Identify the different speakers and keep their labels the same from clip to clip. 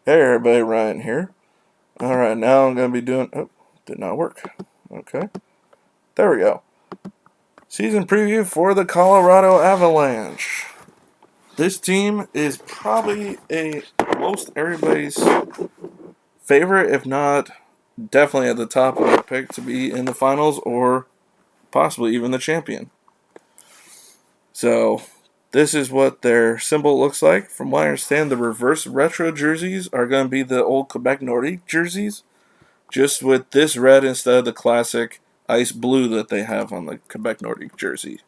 Speaker 1: Hey everybody, Ryan here. Alright, now I'm going to be doing... Oh, did not work. Okay. There we go. Season preview for the Colorado Avalanche. This team is probably most everybody's favorite, if not definitely at the top of their pick to be in the finals or possibly even the champion. So, this is what their symbol looks like. From what I understand, the reverse retro jerseys are going to be the old Quebec Nordique jerseys, just with this red instead of the classic ice blue that they have on the Quebec Nordique jersey.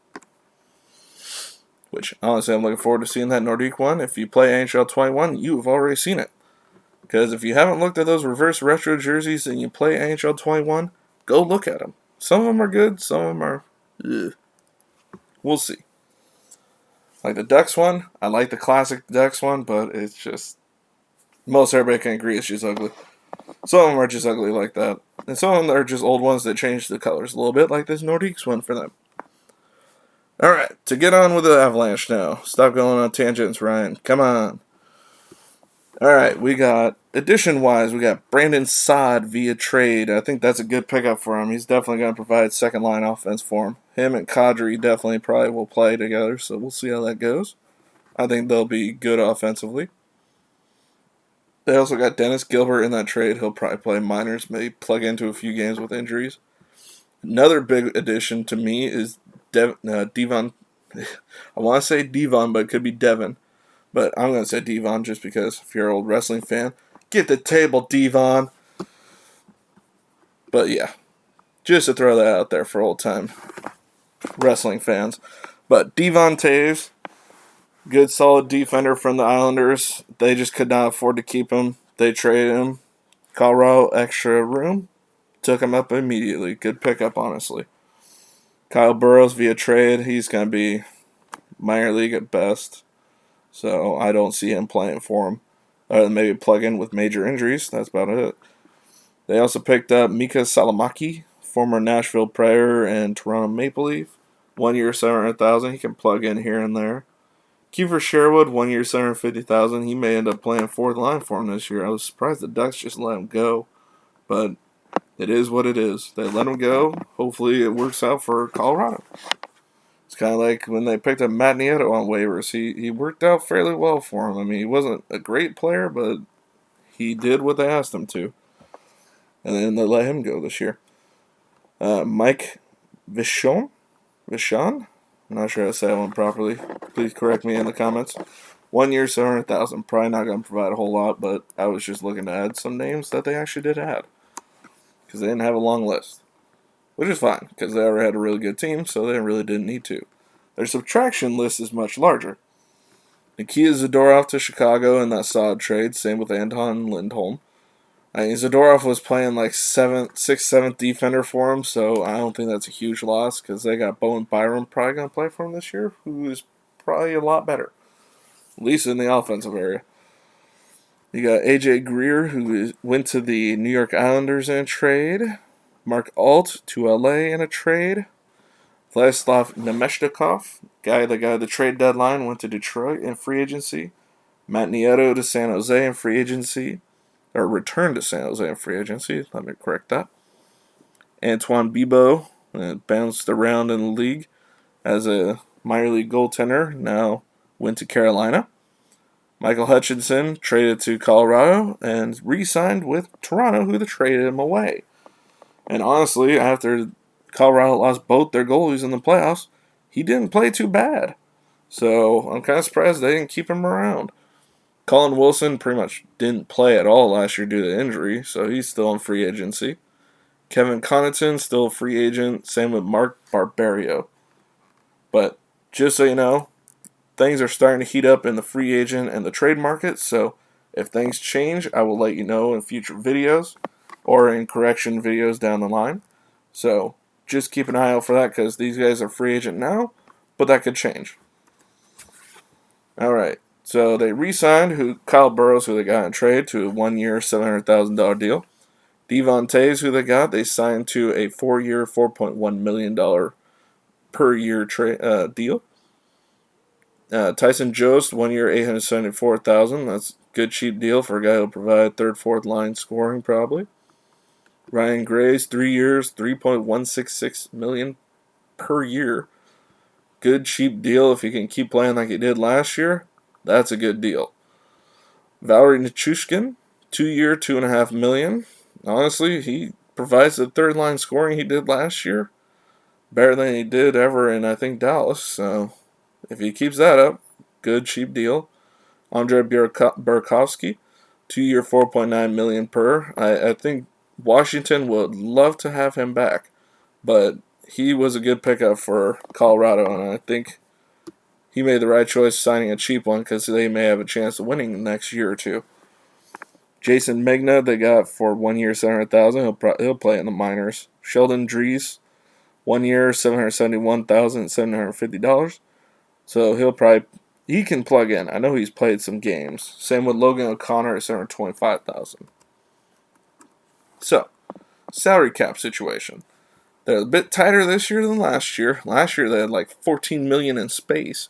Speaker 1: Which, honestly, I'm looking forward to seeing that Nordique one. If you play NHL 21, you've already seen it. Because if you haven't looked at those reverse retro jerseys and you play NHL 21, go look at them. Some of them are good, some of them are... Ugh. We'll see. Like the Ducks one, I like the classic Ducks one, but it's just... Most everybody can agree it's just ugly. Some of them are just ugly like that. And some of them are just old ones that change the colors a little bit, like this Nordiques one for them. Alright, to get on with the Avalanche now. Stop going on tangents, Ryan. Come on. Alright, we got, addition-wise, we got Brandon Saad via trade. I think that's a good pickup for him. He's definitely going to provide second-line offense for him. Him and Kadri definitely probably will play together, so we'll see how that goes. I think they'll be good offensively. They also got Dennis Gilbert in that trade. He'll probably play minors, maybe plug into a few games with injuries. Another big addition to me is Devon. I want to say Devon, but it could be Devon. But I'm going to say Devon just because if you're an old wrestling fan, get the table, Devon. But yeah, just to throw that out there for old-time wrestling fans. But Devon Taves, good solid defender from the Islanders. They just could not afford to keep him. They traded him. Colorado extra room. Took him up immediately. Good pickup, honestly. Kyle Burrows via trade. He's going to be minor league at best. So I don't see him playing for him. Other than maybe plug in with major injuries. That's about it. They also picked up Mika Salamaki, former Nashville Predator and Toronto Maple Leaf. 1 year, $700,000. He can plug in here and there. Kiefer Sherwood, 1 year, $750,000. He may end up playing fourth line for him this year. I was surprised the Ducks just let him go. But it is what it is. They let him go. Hopefully it works out for Colorado. It's kind of like when they picked up Matt Nieto on waivers. He worked out fairly well for him. I mean, he wasn't a great player, but he did what they asked him to. And then they let him go this year. Mike Vichon? I'm not sure how to say that one properly. Please correct me in the comments. 1 year, $700,000. Probably not going to provide a whole lot, but I was just looking to add some names that they actually did add. Because they didn't have a long list. Which is fine, because they already had a really good team, so they really didn't need to. Their subtraction list is much larger. Nikita Zadorov to Chicago in that solid trade. Same with Anton Lindholm. I mean, Zadorov was playing like 6th, 7th defender for him, so I don't think that's a huge loss, because they got Bowen Byram probably going to play for him this year, who is probably a lot better. At least in the offensive area. You got AJ Greer, who went to the New York Islanders in a trade. Mark Alt to LA in a trade. Vladislav Nemeshnikov, guy that got the trade deadline, went to Detroit in free agency. Matt Nieto to San Jose in free agency. Or returned to San Jose in free agency. Let me correct that. Antoine Bibeau bounced around in the league as a minor league goaltender. Now went to Carolina. Michael Hutchinson traded to Colorado and re-signed with Toronto, who traded him away. And honestly, after Colorado lost both their goalies in the playoffs, he didn't play too bad. So I'm kind of surprised they didn't keep him around. Colin Wilson pretty much didn't play at all last year due to injury, so he's still in free agency. Kevin Connaughton, still a free agent. Same with Mark Barberio. But just so you know, things are starting to heat up in the free agent and the trade market, so if things change, I will let you know in future videos or in correction videos down the line. So just keep an eye out for that because these guys are free agent now, but that could change. Alright, so they re-signed Kyle Burrows, who they got in trade, to a 1 year, $700,000 deal. Devon Taves, who they signed to a 4 year, $4.1 million per year deal. Tyson Jost, 1 year, $874,000. That's Good cheap deal for a guy who'll provide third, fourth line scoring probably. Ryan Graves, 3 years, $3.166 million per year. Good cheap deal if he can keep playing like he did last year. That's a good deal. Valery Nichushkin, 2 year, $2.5 million. Honestly, he provides the third line scoring he did last year. Better than he did ever in, I think, Dallas. So if he keeps that up, good cheap deal. Andrei Burakovsky, 2 year, $4.9 million per. I think Washington would love to have him back, but he was a good pickup for Colorado, and I think he made the right choice signing a cheap one because they may have a chance of winning the next year or two. Jason Megna, they got for 1 year, $700,000. He'll play in the minors. Sheldon Dries, 1 year, $771,750. So he can plug in. I know he's played some games. Same with Logan O'Connor at $725,000. So, salary cap situation. They're a bit tighter this year than last year. Last year they had like $14 million in space.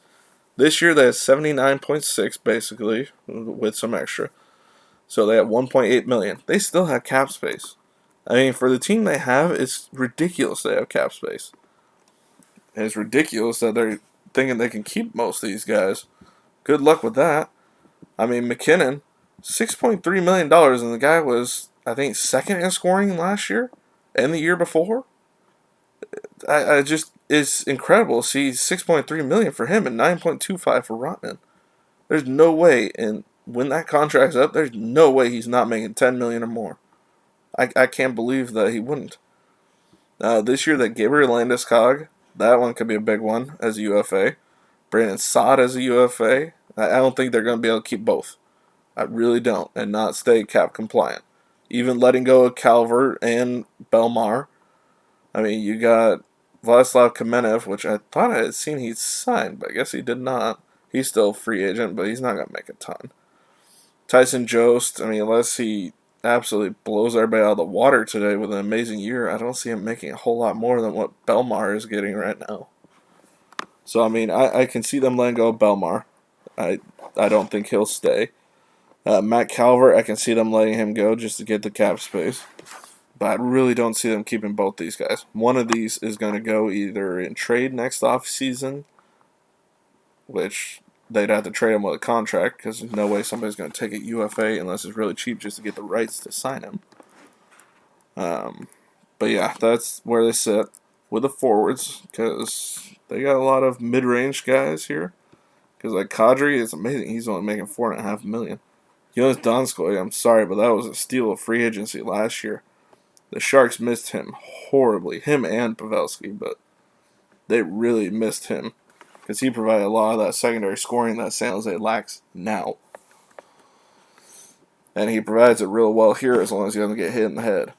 Speaker 1: This year they had 79.6 basically, with some extra. So they have 1.8 million. They still have cap space. I mean, for the team they have, it's ridiculous they have cap space. And it's ridiculous that they're thinking they can keep most of these guys. Good luck with that. I mean, McKinnon, $6.3 million, and the guy was, I think, second in scoring last year and the year before. I just, it's incredible to see $6.3 million for him and $9.25 for Rotman. There's no way, and when that contract's up, there's no way he's not making $10 million or more. I can't believe that he wouldn't. This year, that Gabriel Landeskog, that one could be a big one as a UFA. Brandon Saad as a UFA. I don't think they're going to be able to keep both. I really don't, and not stay cap compliant. Even letting go of Calvert and Belmar. I mean, you got Vladislav Kamenev, which I thought I had seen he'd signed, but I guess he did not. He's still a free agent, but he's not going to make a ton. Tyson Jost, I mean, unless he absolutely blows everybody out of the water today with an amazing year, I don't see him making a whole lot more than what Belmar is getting right now. So, I mean, I can see them letting go of Belmar. I don't think he'll stay. Matt Calvert, I can see them letting him go just to get the cap space. But I really don't see them keeping both these guys. One of these is going to go either in trade next offseason, which they'd have to trade him with a contract because there's no way somebody's going to take a UFA unless it's really cheap just to get the rights to sign him. But yeah, that's where they sit with the forwards because they got a lot of mid-range guys here. Because like Kadri is amazing. He's only making $4.5 million. Jonas Donskoy, I'm sorry, but that was a steal of free agency last year. The Sharks missed him horribly. Him and Pavelski, but they really missed him. Because he provided a lot of that secondary scoring that San Jose lacks now. And he provides it real well here as long as he doesn't get hit in the head.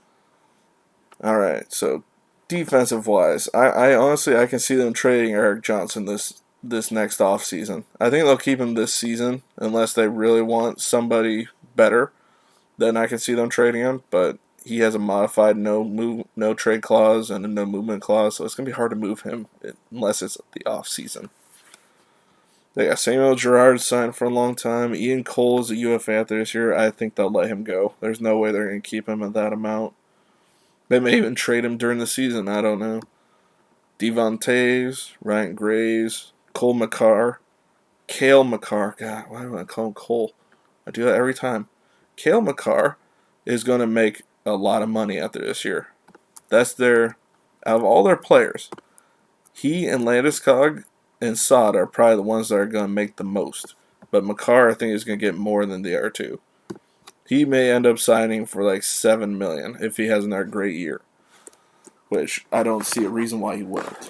Speaker 1: Alright, so defensive-wise, I honestly I can see them trading Eric Johnson this next offseason. I think they'll keep him this season unless they really want somebody better. Then I can see them trading him, but he has a modified no trade clause and a no movement clause, so it's going to be hard to move him unless it's the offseason. They got Samuel Girard signed for a long time. Ian Cole is a UFA after this year. I think they'll let him go. There's no way they're going to keep him at that amount. They may even trade him during the season. I don't know. Devon Taves, Ryan Graves, Cole McCarr, Cale McCarr. God, why do I call him Cole? I do that every time. Cale McCarr is going to make a lot of money after this year. That's out of all their players, he and Landeskog and Saad are probably the ones that are going to make the most. But McCarr, I think, is going to get more than the other two. He may end up signing for like $7 million if he has another great year. Which I don't see a reason why he wouldn't.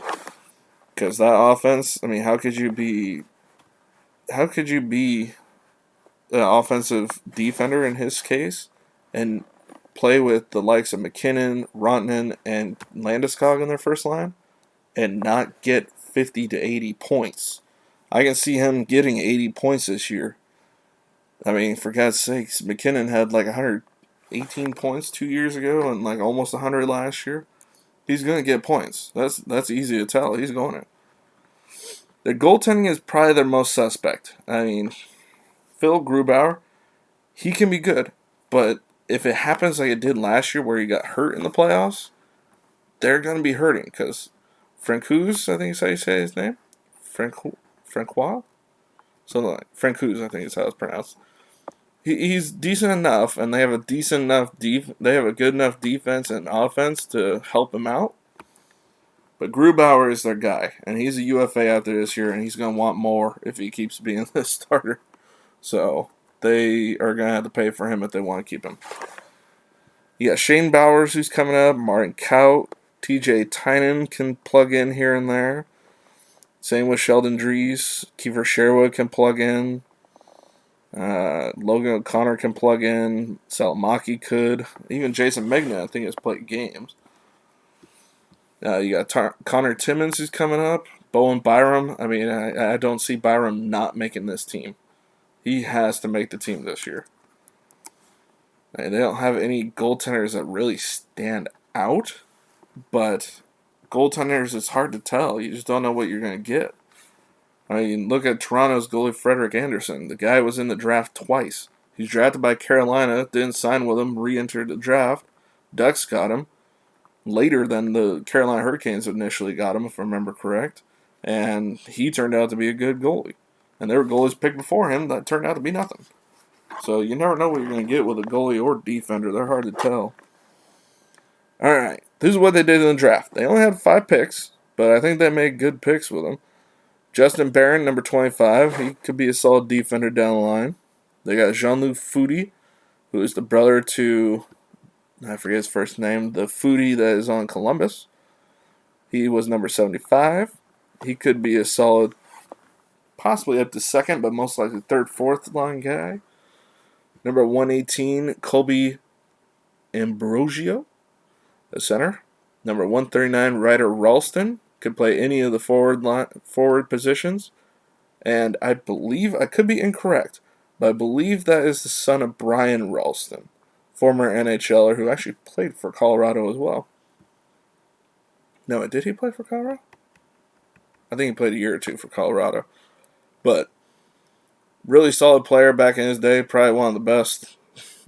Speaker 1: Because that offense, I mean, how could you be an offensive defender in his case and play with the likes of McKinnon, Rantanen, and Landeskog in their first line and not get 50 to 80 points? I can see him getting 80 points this year. I mean, for God's sakes, McKinnon had like 118 points 2 years ago and like almost 100 last year. He's going to get points. That's easy to tell. He's going to. Their goaltending is probably their most suspect. I mean, Phil Grubauer, he can be good. But if it happens like it did last year where he got hurt in the playoffs, they're going to be hurting because Francouz, I think is how you say his name. Francois? Something like Francouz, I think is how it's pronounced. He's decent enough, and they have a decent enough they have a good enough defense and offense to help him out. But Grubauer is their guy, and he's a UFA out there this year, and he's going to want more if he keeps being the starter. So they are going to have to pay for him if they want to keep him. You got Shane Bowers who's coming up, Martin Kaut, TJ Tynan can plug in here and there. Same with Sheldon Dries. Kiefer Sherwood can plug in. Logan O'Connor can plug in. Salamaki could. Even Jason Megna, I think, has played games. You got Connor Timmons who's coming up. Bowen Byram. I mean, I don't see Byram not making this team. He has to make the team this year. And they don't have any goaltenders that really stand out. But goaltenders, it's hard to tell. You just don't know what you're going to get. I mean, look at Toronto's goalie Frederik Andersen. The guy was in the draft twice. He's drafted by Carolina, didn't sign with him, re-entered the draft. Ducks got him later than the Carolina Hurricanes initially got him, if I remember correct. And he turned out to be a good goalie. And there were goalies picked before him that turned out to be nothing. So you never know what you're going to get with a goalie or defender. They're hard to tell. All right, this is what they did in the draft. They only had 5 picks, but I think they made good picks with them. Justin Barron, number 25. He could be a solid defender down the line. They got Jean-Luc Foudy, who is the brother to, I forget his first name, the Foudy that is on Columbus. He was number 75. He could be a solid, possibly up to second, but most likely third, fourth line guy. Number 118, Colby Ambrosio, the center. Number 139, Ryder Ralston. Could play any of the forward positions. And I believe, I could be incorrect, but I believe that is the son of Brian Ralston, former NHLer who actually played for Colorado as well. No, did he play for Colorado? I think he played a year or two for Colorado. But really solid player back in his day, probably one of the best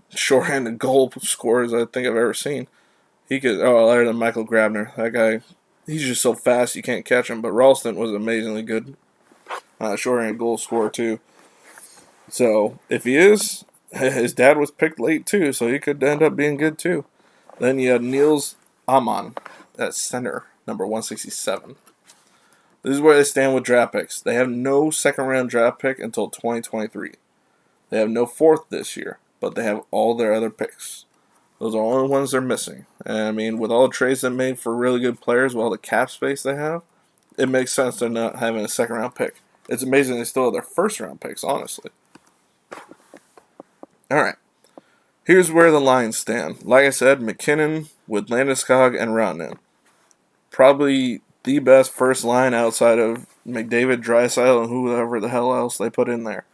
Speaker 1: shorthanded goal scorers I think I've ever seen. He could, other than Michael Grabner. That guy, he's just so fast you can't catch him. But Ralston was amazingly good shorthanded goal scorer too. So if he is, his dad was picked late too, so he could end up being good too. Then you have Niels Amon at center, number 167. This is where they stand with draft picks. They have no second-round draft pick until 2023. They have no fourth this year, but they have all their other picks. Those are the only ones they're missing. And I mean, with all the trades they made for really good players, with all the cap space they have, it makes sense they're not having a second-round pick. It's amazing they still have their first-round picks, honestly. All right. Here's where the Lions stand. Like I said, McKinnon with Landeskog and Rantanen. Probably the best first line outside of McDavid, Draisaitl, and whoever the hell else they put in there.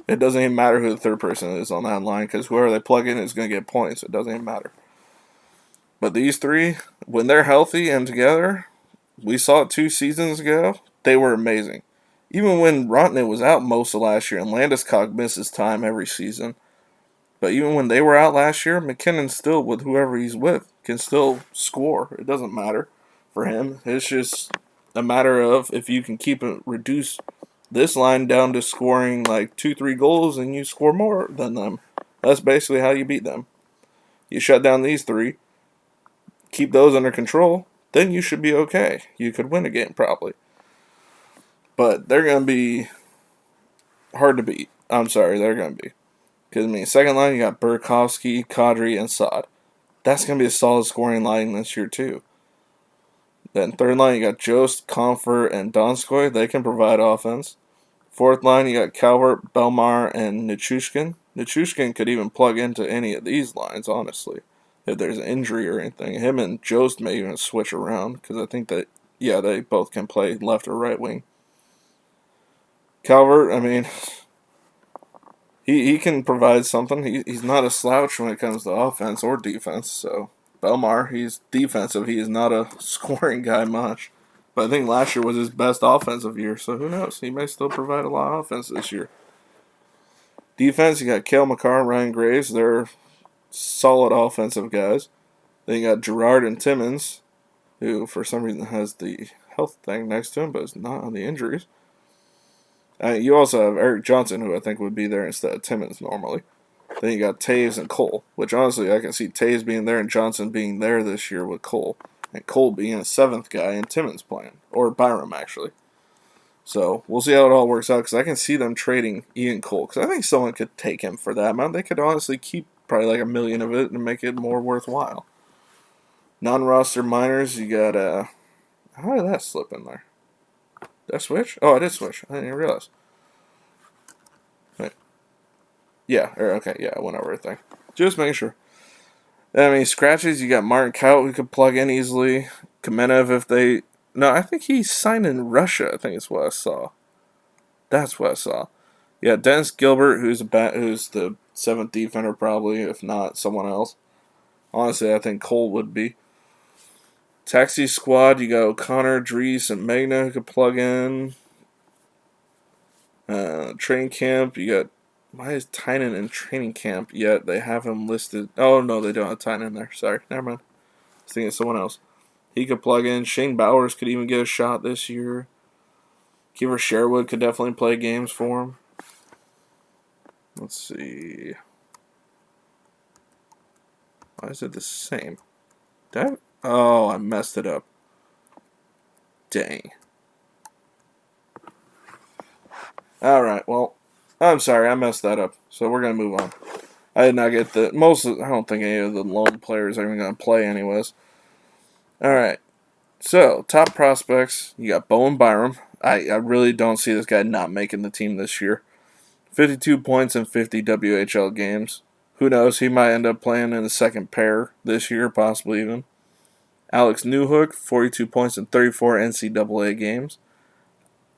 Speaker 1: It doesn't even matter who the third person is on that line because whoever they plug in is going to get points. It doesn't even matter. But these three, when they're healthy and together, we saw it 2 seasons ago, they were amazing. Even when Rantanen was out most of last year and Landeskog misses time every season. But even when they were out last year, McKinnon still, with whoever he's with, can still score. It doesn't matter for him. It's just a matter of if you can reduce this line down to scoring like 2-3 goals and you score more than them. That's basically how you beat them. You shut down these 3, keep those under control, then you should be okay. You could win a game probably. But they're going to be hard to beat. I'm sorry, they're going to be. Because, I mean, second line, you got Burakovsky, Kadri, and Saad. That's going to be a solid scoring line this year, too. Then third line, you got Jost, Comfort, and Donskoy. They can provide offense. Fourth line, you got Calvert, Belmar, and Nichushkin. Nichushkin could even plug into any of these lines, honestly, if there's an injury or anything. Him and Jost may even switch around, because I think that, yeah, they both can play left or right wing. Calvert, I mean, he can provide something. He's not a slouch when it comes to offense or defense, so Belmar, he's defensive. He is not a scoring guy much. But I think last year was his best offensive year, so who knows? He may still provide a lot of offense this year. Defense, you got Cale Makar and Ryan Graves. They're solid offensive guys. Then you got Gerard and Timmons, who for some reason has the health thing next to him, but is not on the injuries. You also have Eric Johnson, who I think would be there instead of Timmons normally. Then you got Taves and Cole, which honestly I can see Taves being there and Johnson being there this year with Cole. And Cole being a 7th guy and Timmons playing. Or Byram, actually. So we'll see how it all works out, because I can see them trading Ian Cole, because I think someone could take him for that amount. They could honestly keep probably like $1 million of it and make it more worthwhile. Non-roster minors, you got, how did that slip in there? Did I switch? Oh, I did switch. I didn't even realize. Wait. Yeah, okay, yeah, I went over everything. Just making sure. I mean, scratches, you got Martin Kaut, who could plug in easily. Kamenev, if they... No, I think he signed in Russia, I think is what I saw. That's what I saw. Yeah, Dennis Gilbert, who's the 7th defender probably, if not someone else. Honestly, I think Cole would be. Taxi squad, you got O'Connor, Dries, and Magna who could plug in. Training camp, you got... Why is Tynan in training camp yet? They have him listed... Oh, no, they don't have Tynan in there. Sorry, never mind. I was thinking of someone else. He could plug in. Shane Bowers could even get a shot this year. Kiefer Sherwood could definitely play games for him. Let's see. Why is it the same? Oh, I messed it up. Dang. Alright, well, I'm sorry, I messed that up. So we're going to move on. I did not get I don't think any of the lone players are even going to play anyways. Alright, so top prospects, you got Bowen Byram. I really don't see this guy not making the team this year. 52 points in 50 WHL games. Who knows, he might end up playing in the second pair this year, possibly even. Alex Newhook, 42 points in 34 NCAA games.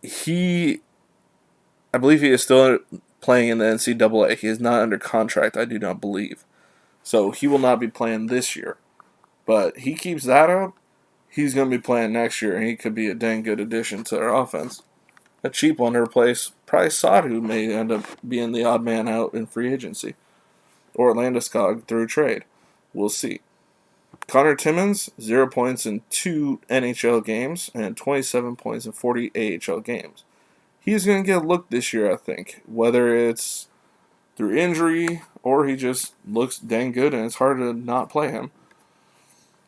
Speaker 1: I believe he is still playing in the NCAA. He is not under contract, I do not believe. So he will not be playing this year. But he keeps that up, he's going to be playing next year, and he could be a dang good addition to our offense. A cheap one to replace probably Sod, who may end up being the odd man out in free agency. Or Landeskog through trade. We'll see. Connor Timmons, 0 points in 2 NHL games and 27 points in 40 AHL games. He's going to get a look this year, I think. Whether it's through injury or he just looks dang good and it's hard to not play him.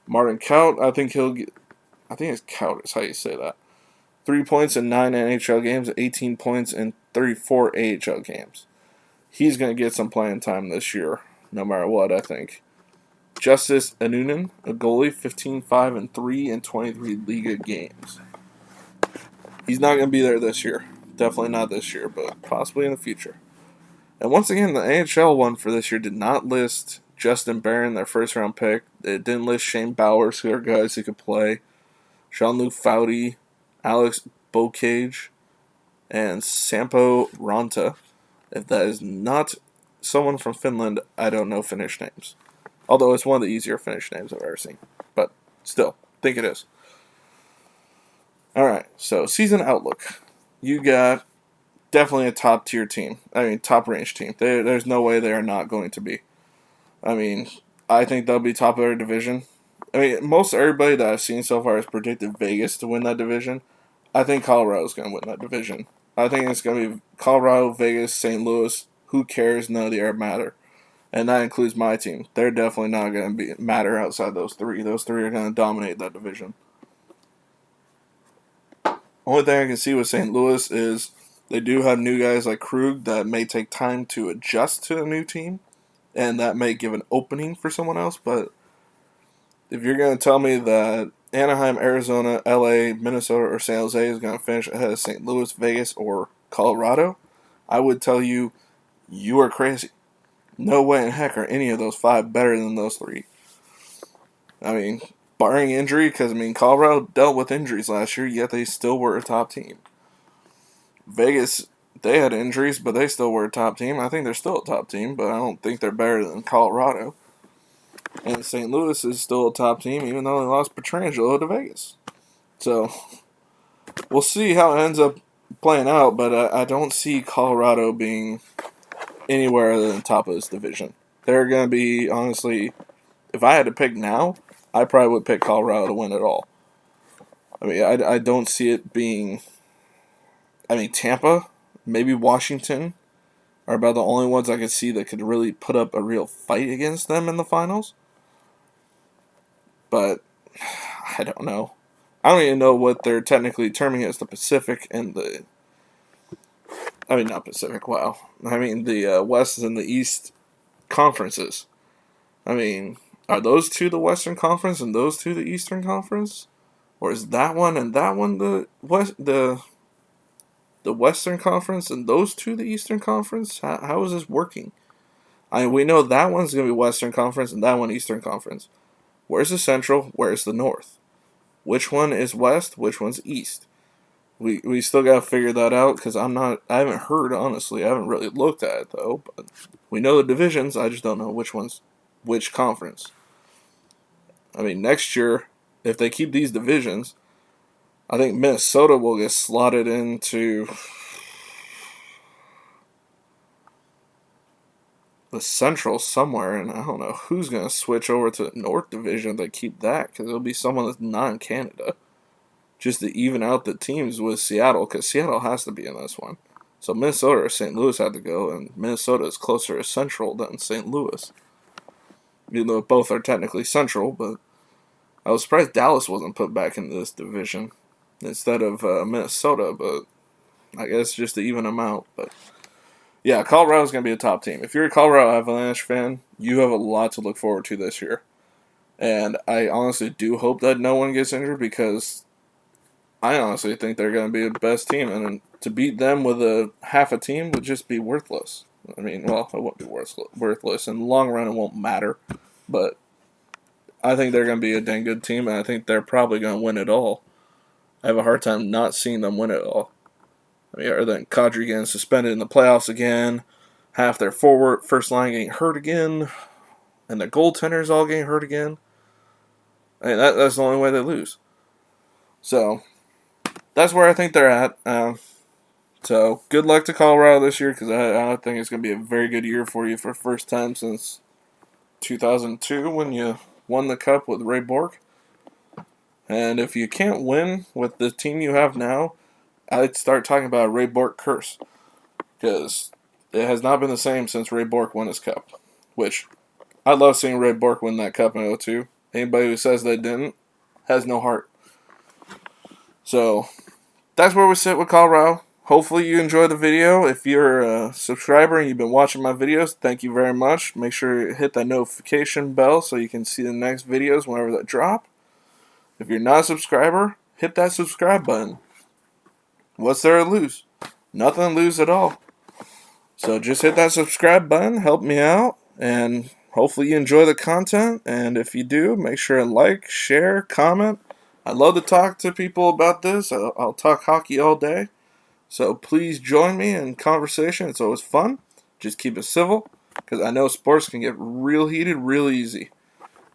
Speaker 1: Martin Kaut, I think it's Kaut is how you say that. 3 points in 9 NHL games, 18 points in 34 AHL games. He's going to get some playing time this year, no matter what, I think. Justice Anunen, a goalie, 15-5-3 in 23 Liga games. He's not going to be there this year. Definitely not this year, but possibly in the future. And once again, the AHL one for this year did not list Justin Barron, their first-round pick. It didn't list Shane Bowers, who are guys who could play. Jean-Luc Foudy, Alex Bocage, and Sampo Ranta. If that is not someone from Finland, I don't know Finnish names. Although it's one of the easier Finnish names I've ever seen. But still, think it is. Alright, so season outlook. You got definitely a top-tier team. I mean, top-range team. There's no way they are not going to be. I mean, I think they'll be top of their division. I mean, most everybody that I've seen so far has predicted Vegas to win that division. I think Colorado's going to win that division. I think it's going to be Colorado, Vegas, St. Louis. Who cares? None of the air matter. And that includes my team. They're definitely not going to matter outside those three. Those three are going to dominate that division. Only thing I can see with St. Louis is they do have new guys like Krug that may take time to adjust to a new team. And that may give an opening for someone else. But if you're going to tell me that Anaheim, Arizona, LA, Minnesota, or San Jose is going to finish ahead of St. Louis, Vegas, or Colorado, I would tell you, you are crazy. No way in heck are any of those five better than those three. I mean, barring injury, because, I mean, Colorado dealt with injuries last year, yet they still were a top team. Vegas, they had injuries, but they still were a top team. I think they're still a top team, but I don't think they're better than Colorado. And St. Louis is still a top team, even though they lost Petrangelo to Vegas. So, we'll see how it ends up playing out, but I don't see Colorado being anywhere other than top of this division. They're going to be, honestly, if I had to pick now, I probably would pick Colorado to win it all. I mean, I don't see it being... I mean, Tampa, maybe Washington are about the only ones I could see that could really put up a real fight against them in the finals. But I don't know. I don't even know what they're technically terming as the Pacific and the... I mean, not Pacific, wow. I mean, the West and the East conferences. I mean, are those two the Western Conference and those two the Eastern Conference? Or is that one and that one the Western Conference and those two the Eastern Conference? How is this working? I mean, we know that one's going to be Western Conference and that one Eastern Conference. Where's the Central? Where's the North? Which one is West? Which one's East? We still got to figure that out because I haven't heard, honestly. I haven't really looked at it, though. But we know the divisions. I just don't know which one's which conference. I mean, next year, if they keep these divisions, I think Minnesota will get slotted into the Central somewhere, and I don't know who's going to switch over to the North Division if they keep that, because it'll be someone that's not in Canada, just to even out the teams with Seattle, because Seattle has to be in this one. So Minnesota or St. Louis had to go, and Minnesota is closer to Central than St. Louis, even though both are technically Central, but I was surprised Dallas wasn't put back into this division instead of Minnesota, but I guess just to even them out. But yeah, Colorado's going to be a top team. If you're a Colorado Avalanche fan, you have a lot to look forward to this year. And I honestly do hope that no one gets injured because I honestly think they're going to be the best team. And to beat them with a half a team would just be worthless. I mean, well, it won't be worthless. In the long run, it won't matter. But I think they're going to be a dang good team, and I think they're probably going to win it all. I have a hard time not seeing them win it all. I mean, other than Kadri getting suspended in the playoffs again, half their first line getting hurt again, and their goaltenders all getting hurt again. I mean, that's the only way they lose. So, that's where I think they're at. So, good luck to Colorado this year, because I think it's going to be a very good year for you for the first time since 2002 when you won the Cup with Ray Bourque. And if you can't win with the team you have now, I'd start talking about a Ray Bourque curse. Because it has not been the same since Ray Bourque won his Cup. Which, I love seeing Ray Bourque win that Cup in 2002. Anybody who says they didn't has no heart. So, that's where we sit with Colorado. Hopefully you enjoyed the video. If you're a subscriber and you've been watching my videos, thank you very much. Make sure you hit that notification bell so you can see the next videos whenever they drop. If you're not a subscriber, hit that subscribe button. What's there to lose? Nothing to lose at all. So just hit that subscribe button, help me out, and hopefully you enjoy the content. And if you do, make sure to like, share, comment. I love to talk to people about this. I'll talk hockey all day. So please join me in conversation. It's always fun. Just keep it civil, because I know sports can get real heated real easy.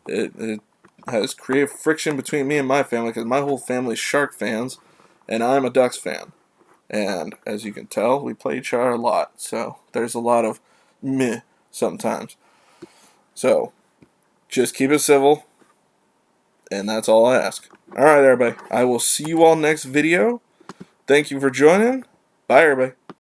Speaker 1: It has created friction between me and my family, because my whole family's Shark fans, and I'm a Ducks fan. And as you can tell, we play each other a lot. So there's a lot of meh sometimes. So just keep it civil. And that's all I ask. Alright, everybody. I will see you all next video. Thank you for joining. Bye, everybody.